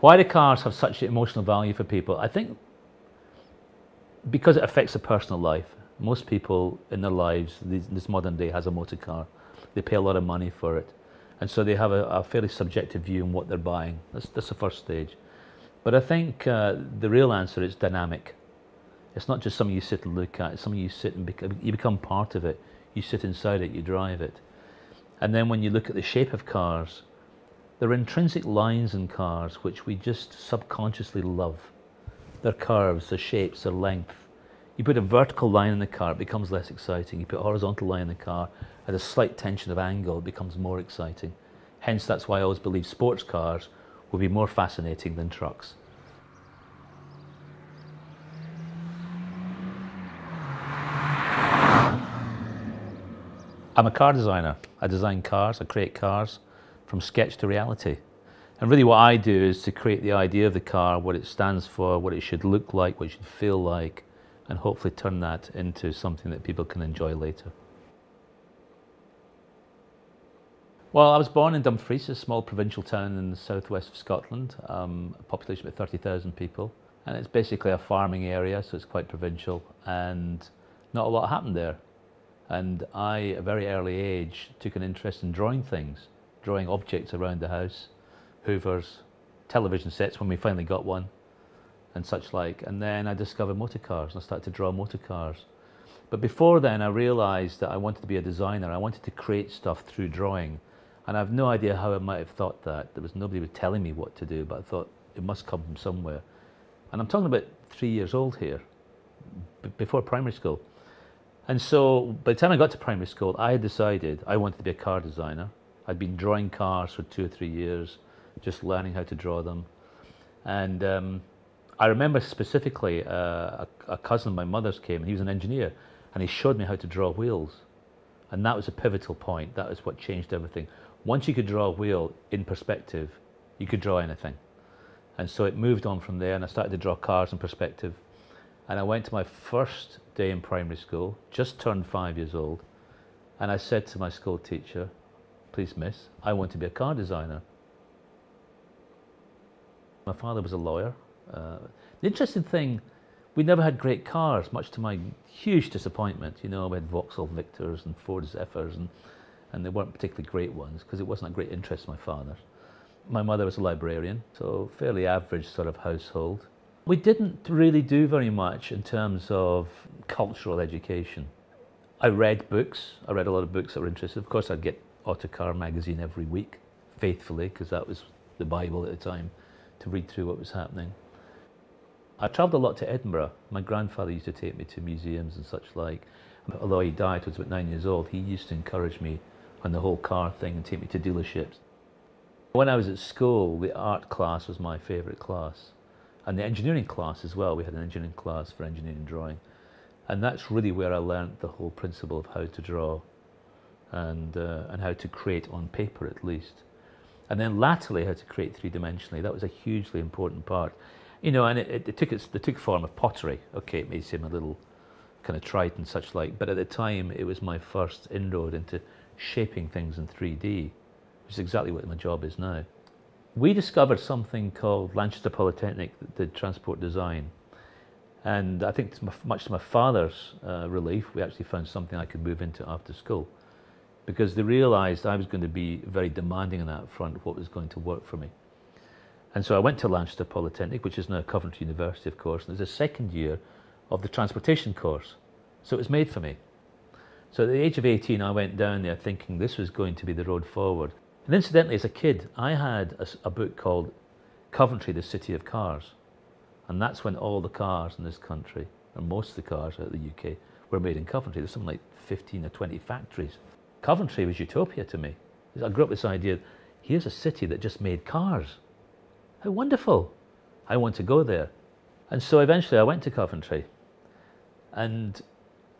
Why do cars have such emotional value for people? I think because it affects their personal life. Most people in their lives, this modern day, has a motor car. They pay a lot of money for it. And so they have a fairly subjective view on what they're buying. That's the first stage. But I think the real answer is dynamic. It's not just something you sit and look at, it's something you sit and you become part of it. You sit inside it, you drive it. And then when you look at the shape of cars, there are intrinsic lines in cars which we just subconsciously love. Their curves, their shapes, their length. You put a vertical line in the car, it becomes less exciting. You put a horizontal line in the car, at a slight tension of angle, it becomes more exciting. Hence, that's why I always believe sports cars will be more fascinating than trucks. I'm a car designer. I design cars, I create cars from sketch to reality. And really what I do is to create the idea of the car, what it stands for, what it should look like, what it should feel like, and hopefully turn that into something that people can enjoy later. Well, I was born in Dumfries, a small provincial town in the southwest of Scotland, a population of about 30,000 people. And it's basically a farming area, so it's quite provincial, and not a lot happened there. And I, at a very early age, took an interest in drawing things, drawing objects around the house, hoovers, television sets when we finally got one, and such like. And then I discovered motor cars, and I started to draw motor cars. But before then, I realized that I wanted to be a designer. I wanted to create stuff through drawing. And I have no idea how I might have thought that. There was nobody was telling me what to do, but I thought it must come from somewhere. And I'm talking about 3 years old here, before primary school. And so by the time I got to primary school, I had decided I wanted to be a car designer. I'd been drawing cars for 2 or 3 years, just learning how to draw them. And I remember specifically a cousin of my mother's came, and he was an engineer, and he showed me how to draw wheels. And that was a pivotal point. That was what changed everything. Once you could draw a wheel in perspective, you could draw anything. And so it moved on from there, and I started to draw cars in perspective. And I went to my first day in primary school, just turned 5 years old, and I said to my school teacher, "Please miss, I want to be a car designer." My father was a lawyer. The interesting thing, we never had great cars, much to my huge disappointment. You know, we had Vauxhall Victors and Ford Zephyrs, and they weren't particularly great ones because it wasn't a great interest to my father. My mother was a librarian, so fairly average sort of household. We didn't really do very much in terms of cultural education. I read books. I read a lot of books that were interesting. Of course, I'd get Autocar magazine every week, faithfully, because that was the Bible at the time, to read through what was happening. I travelled a lot to Edinburgh. My grandfather used to take me to museums and such like. Although he died when I was about 9 years old, he used to encourage me on the whole car thing and take me to dealerships. When I was at school, the art class was my favourite class. And the engineering class as well. We had an engineering class for engineering drawing. And that's really where I learned the whole principle of how to draw and how to create on paper at least. And then latterly how to create three-dimensionally. That was a hugely important part. You know, and it took form of pottery. Okay, it may seem a little kind of trite and such like, but at the time it was my first inroad into shaping things in 3D, which is exactly what my job is now. We discovered something called Lanchester Polytechnic that did transport design. And I think much to my father's relief, we actually found something I could move into after school, because they realised I was going to be very demanding on that front, what was going to work for me. And so I went to Lanchester Polytechnic, which is now Coventry University, of course, and there's a second year of the transportation course. So it was made for me. So at the age of 18, I went down there thinking this was going to be the road forward. And incidentally, as a kid, I had a book called Coventry, the City of Cars. And that's when all the cars in this country, or most of the cars out of the UK, were made in Coventry. There's something like 15 or 20 factories. Coventry was utopia to me. I grew up with this idea, here's a city that just made cars. How wonderful. I want to go there. And so eventually I went to Coventry. And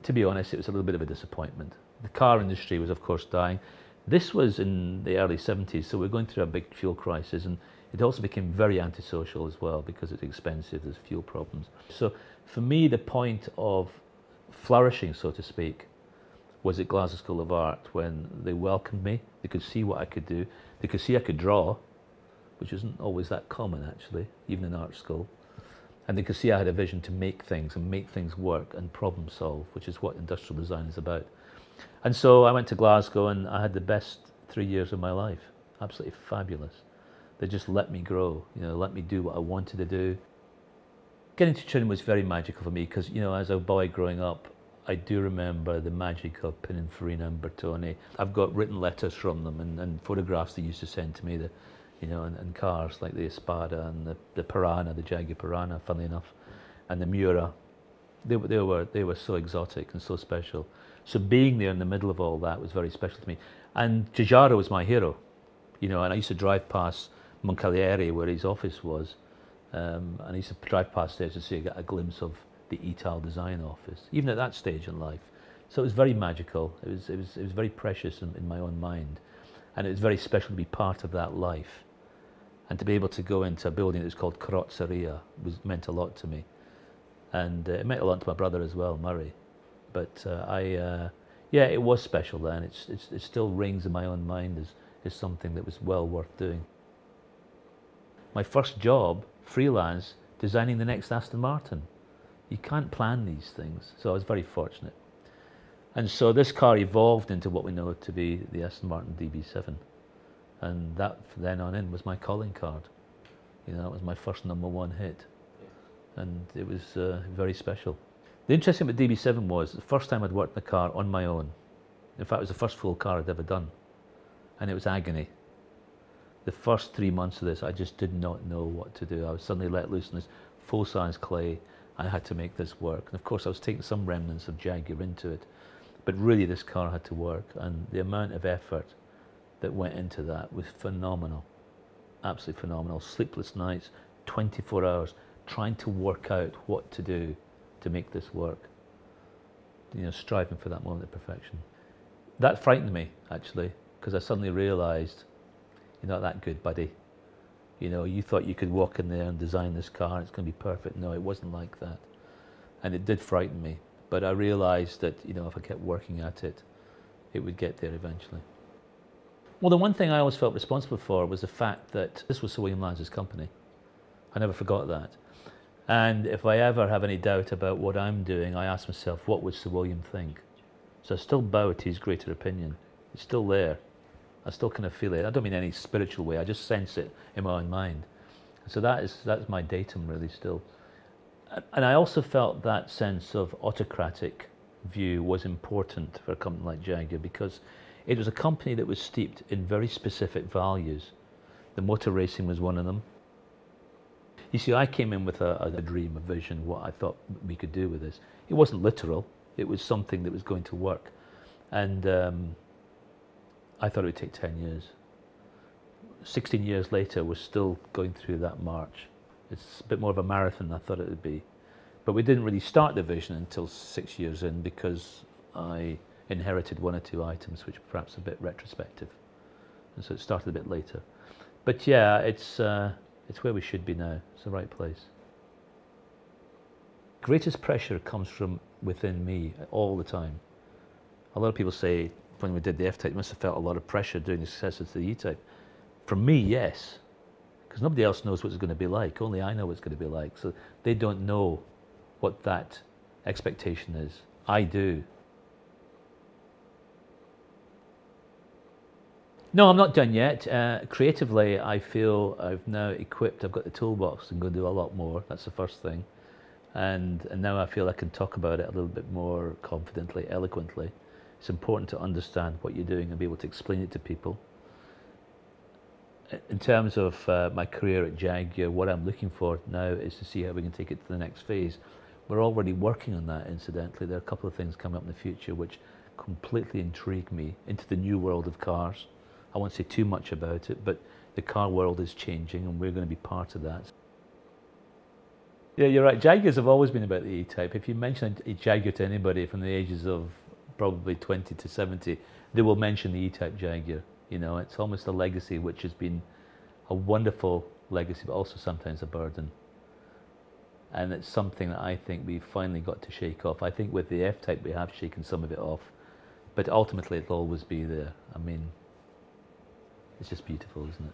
to be honest, it was a little bit of a disappointment. The car industry was, of course, dying. This was in the early 70s, so we were going through a big fuel crisis, and it also became very antisocial as well because it's expensive, there's fuel problems. So for me, the point of flourishing, so to speak, was at Glasgow School of Art when they welcomed me. They could see what I could do. They could see I could draw, which isn't always that common actually, even in art school. And they could see I had a vision to make things and make things work and problem solve, which is what industrial design is about. And so I went to Glasgow and I had the best 3 years of my life. Absolutely fabulous. They just let me grow, let me do what I wanted to do. Getting to Trin was very magical for me because, as a boy growing up, I do remember the magic of Pininfarina and Bertone. I've got written letters from them and photographs they used to send to me, and cars like the Espada and the Piranha, the Jaguar Piranha, funnily enough, and the Miura. They were so exotic and so special. So being there in the middle of all that was very special to me. And Giugiaro was my hero, and I used to drive past Moncalieri where his office was, and I used to drive past there to see a glimpse of the Ital design office, even at that stage in life. So it was very magical. It was very precious in my own mind, and it was very special to be part of that life, and to be able to go into a building that was called Carrozzeria meant a lot to me, and it meant a lot to my brother as well, Murray. But yeah, it was special then. It still rings in my own mind as something that was well worth doing. My first job, freelance, designing the next Aston Martin. You can't plan these things, so I was very fortunate. And so this car evolved into what we know to be the Aston Martin DB7. And that, from then on in, was my calling card. That was my first #1 hit. And it was very special. The interesting thing about DB7 was the first time I'd worked in a car on my own. In fact, it was the first full car I'd ever done. And it was agony. The first 3 months of this, I just did not know what to do. I was suddenly let loose in this full-size clay. I had to make this work. And of course, I was taking some remnants of Jaguar into it. But really, this car had to work. And the amount of effort that went into that was phenomenal. Absolutely phenomenal. Sleepless nights, 24 hours, trying to work out what to do to make this work. Striving for that moment of perfection. That frightened me, actually, because I suddenly realized, you're not that good, buddy. You thought you could walk in there and design this car and it's going to be perfect. No, it wasn't like that. And it did frighten me. But I realized that, if I kept working at it, it would get there eventually. Well, the one thing I always felt responsible for was the fact that this was Sir William Lance's company. I never forgot that. And if I ever have any doubt about what I'm doing, I ask myself, what would Sir William think? So I still bow to his greater opinion. It's still there. I still kind of feel it. I don't mean any spiritual way. I just sense it in my own mind. So that's my datum really still. And I also felt that sense of autocratic view was important for a company like Jaguar because it was a company that was steeped in very specific values. The motor racing was one of them. You see, I came in with a dream, a vision, what I thought we could do with this. It wasn't literal. It was something that was going to work. And I thought it would take 10 years. 16 years later, we're still going through that march. It's a bit more of a marathon than I thought it would be. But we didn't really start the vision until 6 years in because I inherited 1 or 2 items which were perhaps a bit retrospective. And so it started a bit later. But yeah, it's where we should be now. It's the right place. Greatest pressure comes from within me all the time. A lot of people say, when we did the F-Type, you must have felt a lot of pressure doing the successor to the E-Type. For me, yes, because nobody else knows what it's going to be like. Only I know what it's going to be like. So they don't know what that expectation is. I do. No, I'm not done yet. Creatively, I feel I've now equipped, I've got the toolbox and going to do a lot more. That's the first thing. And now I feel I can talk about it a little bit more confidently, eloquently. It's important to understand what you're doing and be able to explain it to people. In terms of my career at Jaguar, what I'm looking for now is to see how we can take it to the next phase. We're already working on that, incidentally. There are a couple of things coming up in the future which completely intrigue me into the new world of cars. I won't say too much about it, but the car world is changing and we're going to be part of that. Yeah, you're right. Jaguars have always been about the E-Type. If you mention a Jaguar to anybody from the ages of probably 20 to 70, they will mention the E-Type Jaguar. It's almost a legacy which has been a wonderful legacy, but also sometimes a burden. And it's something that I think we've finally got to shake off. I think with the F-Type we have shaken some of it off, but ultimately it'll always be there. I mean, it's just beautiful, isn't it?